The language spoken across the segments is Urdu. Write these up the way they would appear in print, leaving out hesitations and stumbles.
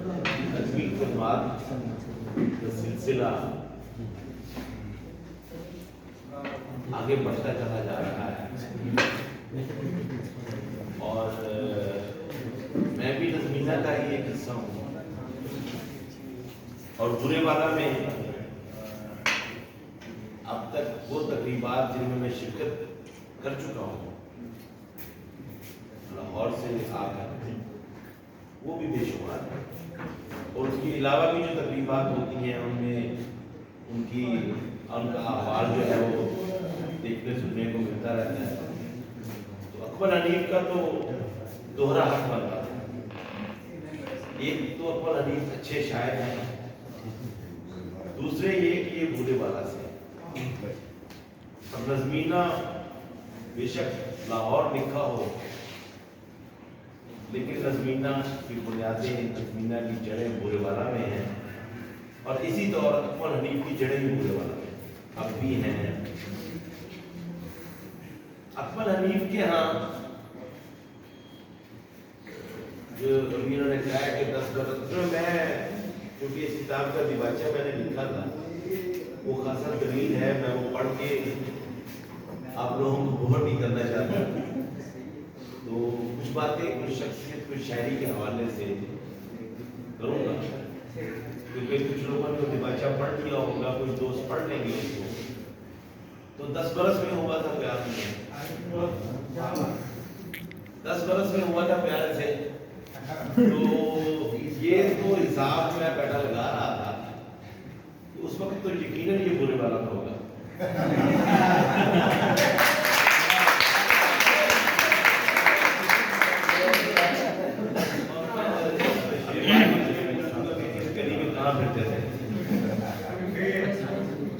ادبی خدمات کا سلسلہ آگے بڑھتا چلا جا رہا ہے اور میں بھی نظمینہ کا ہی ایک حصہ ہوں اور برے والا میں اب تک وہ تقریبات جن میں شرکت کر چکا ہوں لاہور سے آ کر وہ بھی بے شمار ہے اور اس کے علاوہ بھی جو تقریبات ہوتی ہیں ان میں ان کا احوال جو ہے وہ دیکھنے سننے کو ملتا رہتا ہے. تو اکبر حنیف کا تو دوہرا حق بنتا ہے. ایک تو اکبر حنیف اچھے شاعر ہیں, دوسرے یہ کہ یہ بھولے والا سے اور نظمینہ بے شک لاہور لکھا ہو لیکن نظمینہ کی بنیادیں نظمینہ کی جڑیں بھولے والا میں ہیں اور اسی طور اکبر حنیف کی جڑیں بھی بھولے والا میں اب بھی ہیں. اکبر حنیف کے ہاں جو ابھی انہوں نے کہا ہے کہ 10 برس میں کیونکہ اس کتاب کا دیباچہ میں نے لکھا تھا وہ خاصا طویل ہے, میں وہ پڑھ کے آپ لوگوں کو بور نہیں کرنا چاہتا تو کچھ باتیں کچھ شخصیت کچھ شاعری کے حوالے سے کروں گا کیونکہ کچھ لوگوں نے دیباچہ پڑھ لیا ہوگا, کچھ دوست پڑھ لیں گے اس کو. تو 10 برس میں ہوا تھا پیار میں 10 برس میں ہوا تھا پیار سے تو یہ تو حساب میں بیٹھا لگا رہا تھا اس وقت تو یقیناً یہ برے والا تو ہوگا.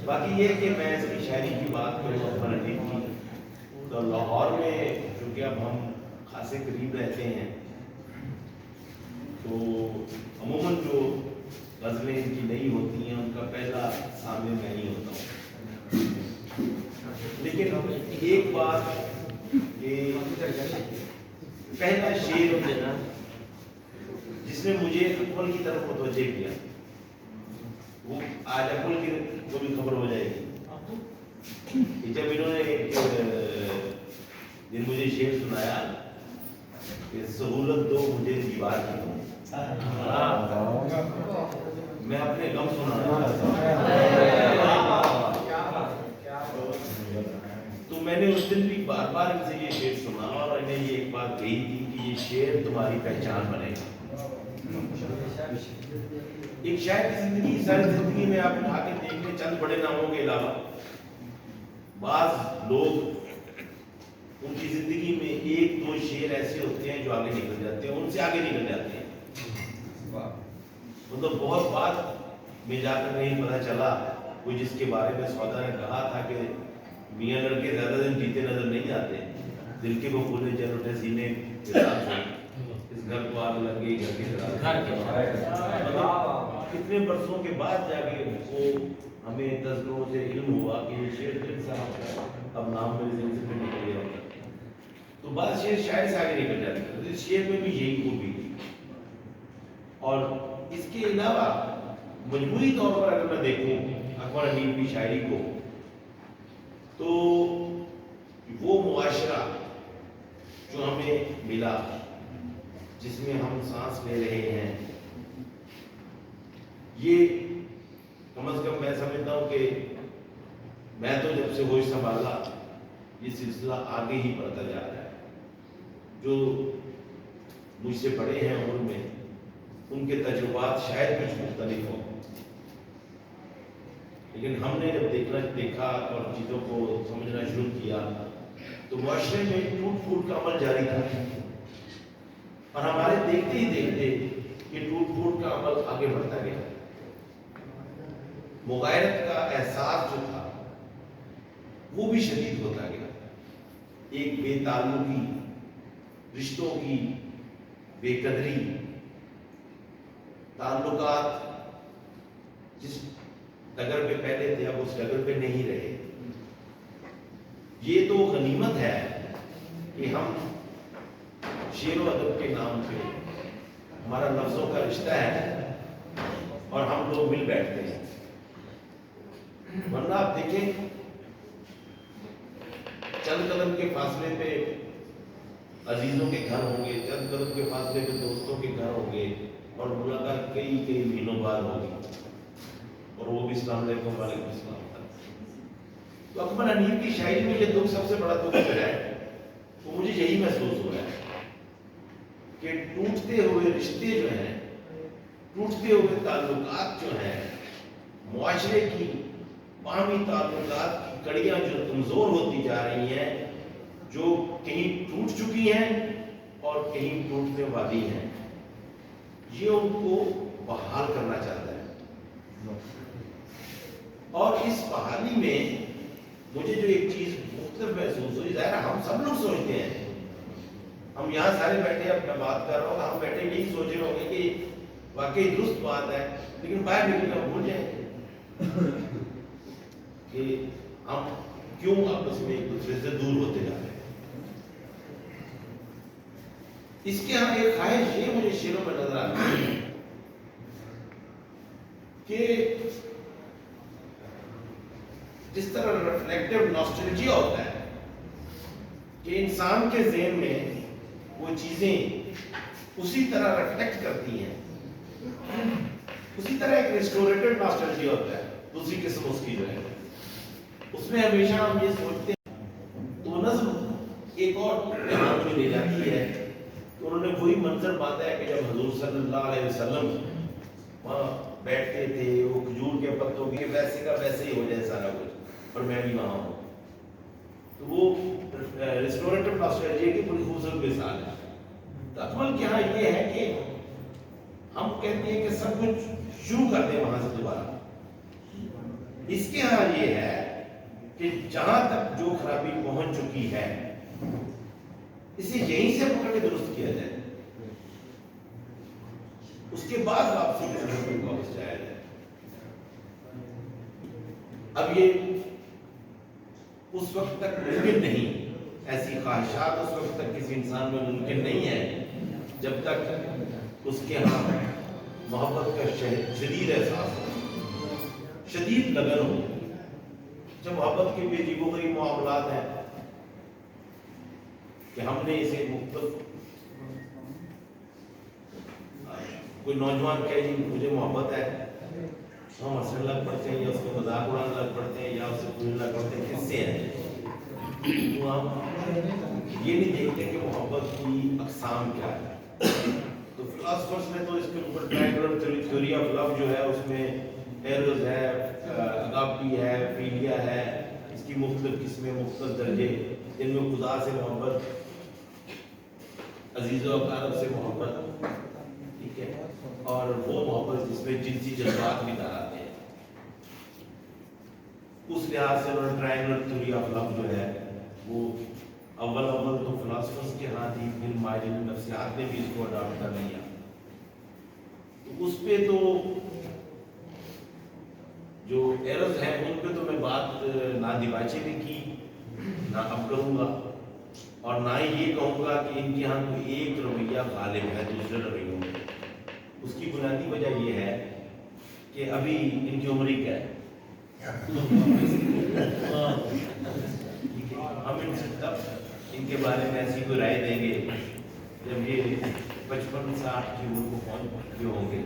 باقی یہ کہ میں اس کی شاعری کی بات کروں اکبر حنیف کی تو لاہور میں چونکہ اب ہم خاصے قریب رہتے ہیں تو عموماً جو غزلیں ان کی نہیں ہوتی ہیں ان کا پہلا سامنے میں ہی ہوتا ہوں. لیکن ایک بات کہ پہلا شعر جس نے مجھے اکبر کی طرف متوجہ کیا وہ آج اکبر کی کو بھی خبر ہو جائے گی. جب انہوں نے ایک دن مجھے شعر سنایا کہ سہولت دو مجھے دیوار کی, میں اپنے غم سنا تو میں نے اس دن بھی بار بار ان سے یہ شعر سنا اور انہیں یہ ایک بات کہی تھی کہ یہ شعر تمہاری پہچان بنے گا. ایک شاعر کی زندگی ساری زندگی میں آپ اٹھا کے دیکھ لیں چند بڑے ناموں کے علاوہ بعض لوگ ان کی زندگی میں ایک دو شعر ایسے ہوتے ہیں جو آگے نکل جاتے ہیں, ان سے آگے نکل جاتے ہیں. مطلب بہت بات میں جا کر نہیں پتہ چلا کوئی جس کے بارے میں سودا نے کہا تھا کہ میاں لڑکے زیادہ دن جیتے نظر نہیں آتے, دل کے وہ پورے جل اٹھے سینے اس گھر کو آگ لگ گئی گھر کے کتنے برسوں کے بعد جا کے وہ ہمیں تذکروں سے علم ہوا کہ یہ شعر دل صاحب اب نام میرے ذہن سے نکل گیا ہوتا. تو بعض شعر شاعر سے آگے نکل جاتے ہیں, اس شعر میں بھی یہی خوبی تھی. اور اس کے علاوہ مجموعی طور پر اگر میں دیکھوں اکبر حنیف کی شاعری کو تو وہ معاشرہ جو ہمیں ملا جس میں ہم سانس لے رہے ہیں یہ کم از کم میں سمجھتا ہوں کہ میں تو جب سے ہوش سنبھالا یہ سلسلہ آگے ہی بڑھتا جا رہا ہے. جو مجھ سے بڑے ہیں عمر میں ان کے تجربات شاید کچھ مختلف ہوں لیکن ہم نے جب دیکھا اور چیزوں کو سمجھنا شروع کیا تو معاشرے میں ٹوٹ پھوٹ کا عمل جاری تھا اور ہمارے دیکھتے ہی دیکھتے یہ ٹوٹ پھوٹ کا عمل آگے بڑھتا گیا. مغایرت کا احساس جو تھا وہ بھی شدید ہوتا گیا. ایک بے تعلقی, رشتوں کی بے قدری, تعلقات جس ڈگر پہ پہلے تھے اب اس ڈگر پہ نہیں رہے. یہ تو غنیمت ہے کہ ہم شعر و ادب کے نام پہ ہمارا لفظوں کا رشتہ ہے اور ہم لوگ مل بیٹھتے ہیں. ورنہ آپ دیکھیں چند قدم کے فاصلے پہ عزیزوں کے گھر ہوں گے، چند قدم کے فاصلے پہ دوستوں کے گھر ہوں گے اور ملاقات کئی مہینوں بعد ہوگی اور وہ بھی السلام علیکم وعلیکم السلام. تو اکبر حنیف کی شاعری میں یہ دکھ سب سے بڑا دکھ جو ہے وہ مجھے یہی محسوس ہو رہا ہے کہ ٹوٹتے ہوئے رشتے جو ہیں، ٹوٹتے ہوئے تعلقات جو ہیں، معاشرے کی باہمی تعلقات کی کڑیاں جو کمزور ہوتی جا رہی ہیں، جو کہیں ٹوٹ چکی ہیں اور کہیں ٹوٹنے والی ہیں، یہ ان کو بحال کرنا چاہتا ہے. اور اس بحالی میں مجھے جو ایک چیز مختلف محسوس ہوئی، ظاہر ہم سب لوگ سوچتے ہیں، ہم یہاں سارے بیٹھے اب میں بات کر رہا ہوں، ہم بیٹھے یہی سوچ رہے ہوں گے کہ واقعی درست بات ہے، لیکن باہر نکل کر بھول جائیں کہ ہم کیوں آپس میں ایک دوسرے سے دور ہوتے جا رہے ہیں. اس کے ہاں ایک خواہش یہ مجھے شعروں میں نظر آتی ہے کہ جس طرح ریفلیکٹیو ناسٹیلجیا ہوتا ہے کہ انسان کے ذہن میں وہ چیزیں اسی طرح ریفلیکٹ کرتی ہیں، اسی طرح ایک ریسٹوریٹڈ ناسٹیلجیا ہوتا ہے دوسری قسم اس کی جو ہے، اس میں ہمیشہ ہم یہ سوچتے ہیں. تو نظم ایک اور پیغام میں لے جاتی ہے کہ انہوں نے وہی منظر باندھا ہے کہ جب حضور صلی اللہ علیہ وسلم وہاں بیٹھتے تھے، وہ کھجور کے پتوں کے ویسے کا ویسے ہی ہو جائے سارا کچھ اور میں بھی وہاں ہوں. تو وہ ریسٹوریٹو ناسٹیلجیا کی بڑی خوبصورت مثال ہے. تو اکمل کے ہاں یہ ہے کہ ہم کہتے ہیں کہ سب کچھ شروع کر دیں وہاں سے دوبارہ. اس کے ہاں یہ ہے کہ جہاں تک جو خرابی پہنچ چکی ہے اسے یہیں سے پکڑ کے درست کیا جائے، اس کے بعد واپسی کے سفر کو واپس جایا جائے. اب یہ اس وقت تک ممکن نہیں، ایسی خواہشات اس وقت تک کسی انسان میں ممکن نہیں ہے جب تک اس کے ہاں محبت کا شدید احساس ہو، شدید لگن ہو. جب محبت کے بے عجیب و غریب معاملات ہیں کہ ہم نے اسے مختلف، کوئی نوجوان کہے جی مجھے محبت ہے، ہم ہنسنے لگ پڑتے ہیں یا اس کو مذاق اڑانے لگ پڑتے ہیں یا اسے پوچھنے لگ پڑتے ہیں کس سے ہے. تو ہم یہ نہیں دیکھتے کہ محبت کی اقسام کیا ہے. تو فلاسفرز نے تو اس کے اوپر ٹرائنگولر تھیوری آف لو جو ہے اس میں ایروز ہے، اگاپی ہے، فیلیا ہے، اس کی مختلف قسمیں، مختلف درجے، جن میں خدا سے محبت، عزیز و اقارب سے محبت، ٹھیک ہے، اور وہ محبت جس میں جنسی جذبات بھی دراتے ہیں. اس لحاظ سے انہوں نے ٹرائنگولر تھیوری آف لو جو ہے وہ اول تو فلاسفرز کے ہاں تھی، پھر ماہرین نفسیات نے بھی اس کو اڈاپٹ کر لیا. تو اس پہ تو جو ایررز ہیں ان پہ تو میں بات نہ دیباچے نے کی، نہ اب کروں گا، اور نہ ہی یہ کہوں گا کہ ان کے ہاں کوئی ایک رویہ غالب ہے دوسرے رویوں میں. اس کی بنیادی وجہ یہ ہے کہ ابھی ان کی عمر ہی کیا ہے. ہم ان سے تب ان کے بارے میں ایسی کوئی رائے دیں گے جب یہ 55-60 کی عمر کو پہنچ چکے ہوں گے.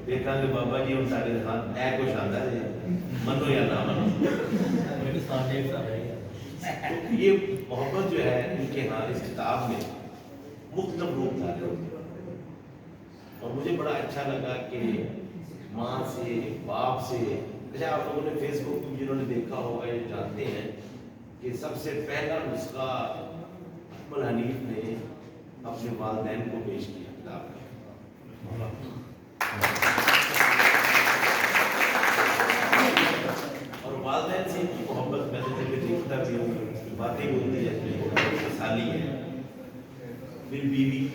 دیکھا کہ بابا جی ہم سارے خان اے کو شاندار ہے، منو یا نہ منو. تو یہ محبت جو ہے ان کے ہاں اس کتاب میں مختلف روپ دھارے ہوتے ہیں. اور مجھے بڑا اچھا لگا کہ ماں سے، باپ سے، اچھا آپ لوگوں نے فیس بک جنہوں نے دیکھا ہوگا یہ جانتے ہیں کہ سب سے پہلا نسخہ اکمل حنیف نے اپنے والدین کو پیش کیا کتاب میں. اور والدین سے ان کی محبت میں تو دیکھتا بھی ہوں، باتیں بولتی ہے، مثالی ہے. پھر بیوی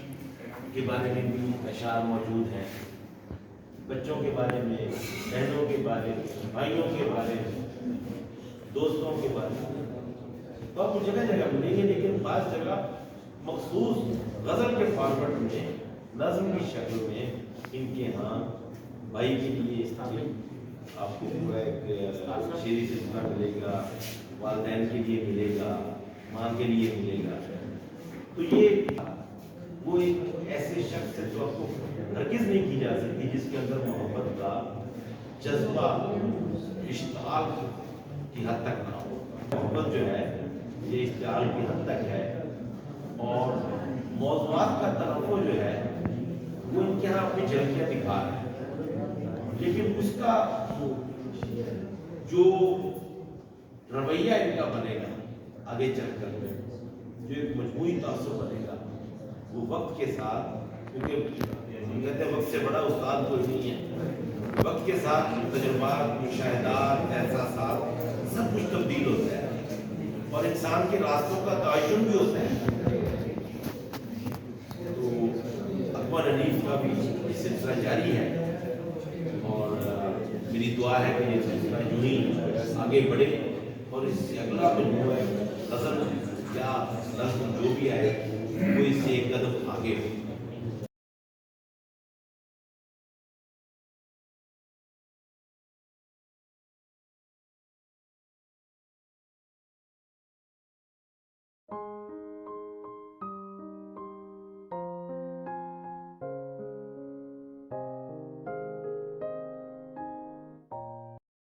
کے بارے میں بھی اشعار موجود ہیں، بچوں کے بارے میں، بہنوں کے بارے میں، بھائیوں کے بارے میں، دوستوں کے بارے میں. تو آپ کو جگہ جگہ ملیں گے، لیکن بعض جگہ مخصوص غزل کے فارمیٹ میں نظم کی شکل میں ان کے ہاں بھائی کے لیے آپ کو پورا ایک شیری سلسلہ ملے گا، والدین کے لیے ملے گا، ماں کے لیے ملے گا. تو یہ وہ ایک ایسے شخص ہے جو آپ کو ہرگز نہیں کی جا سکتی، جس کے اندر محبت کا جذبہ اشتعال کی حد تک نہ ہو. محبت جو ہے یہ اشتعال کی حد تک ہے، اور موضوعات کا تنوع جو ہے وہ ان کے یہاں اپنی جھلکیاں دکھا رہے ہیں، لیکن اس کا جو رویہ ان کا بنے گا آگے چل کر جو ایک مجموعی تاثر بنے گا وہ وقت کے ساتھ، کیونکہ ہم کہتے ہیں وقت سے بڑا استاد کوئی نہیں ہے، وقت کے ساتھ تجربات، مشاہدات، احساسات سب کچھ تبدیل ہوتا ہے اور انسان کے راستوں کا تعین بھی ہوتا ہے. تو اکبر حنیف کا بھی یہ سلسلہ جاری ہے، اور میری دعا ہے کہ یہ سلسلہ یوں ہی آگے بڑھے اور اس سے اگلا مجموعہ غزل یا نظم جو بھی آئے وہ اس سے ایک قدم آگے ہو.